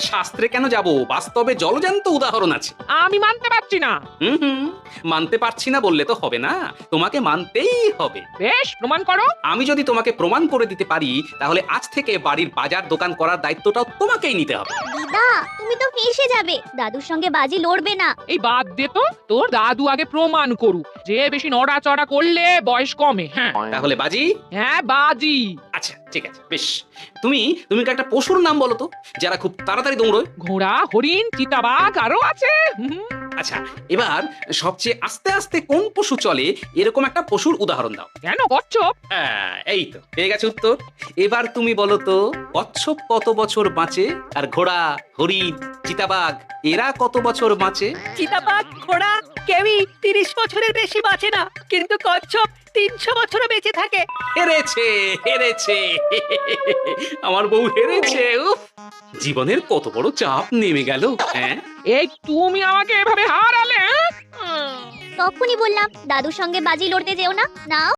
শাস্ত্রে কেন যাব, বাস্তবে জলজান্ত উদাহরণ আছে। আমি মানতে পারছি না। হুম, মানতে পারছি না বললে তো হবে না, তোমাকে মানতেই হবে। বেশ, প্রমাণ করো। আমি যদি তোমাকে প্রমাণ করে দিতে পারি, তাহলে আজ থেকে বাড়ির বাজার দোকান করার দায়িত্বটাও তোমাকেই নিতে হবে। দিদা, তুমি তো ফেঁসে যাবে, দাদুর সঙ্গে বাজি লড়বে না। এই বাদ দে তো, তোর দাদু আগে প্রমাণ করুক যে বেশি নড়াচড়া করলে বয়স কমে। হ্যাঁ তাহলে বাজি। হ্যাঁ, বাজি। আচ্ছা ঠিক আছে, বেশ। তুমি তুমি একটা পশুর নাম বলো তো, যারা খুব তাড়াতাড়ি দৌড়োয়। ঘোড়া, হরিণ, চিতাবাঘ আরো আছে। আচ্ছা, এবার সবচেয়ে আস্তে আস্তে কোন পশু চলে, এরকম একটা পশুর উদাহরণ দাও। কেন কচ্ছপ? এই তো পেয়ে গেছে উত্তর। এবার তুমি বলো তো, কচ্ছপ কত বছর বাঁচে, আর ঘোড়া, হরিণ, চিতাবাঘ এরা কত বছর বাঁচে? চিতাবাঘ, ঘোড়া কেউই 30 বছরের বেশি বাঁচে না, কিন্তু কচ্ছপ 300 বছরও বেঁচে থাকে। হেরেছে, হেরেছে। আমার বউ হেরেছে। উফ, জীবনের কত বড় চাপ নেমে গেল। হ্যাঁ, এই তুমি আমাকে এভাবে হারালে? হ্যাঁ? তখনই বললাম দাদুর সঙ্গে বাজি লড়তে যেও না। নাও।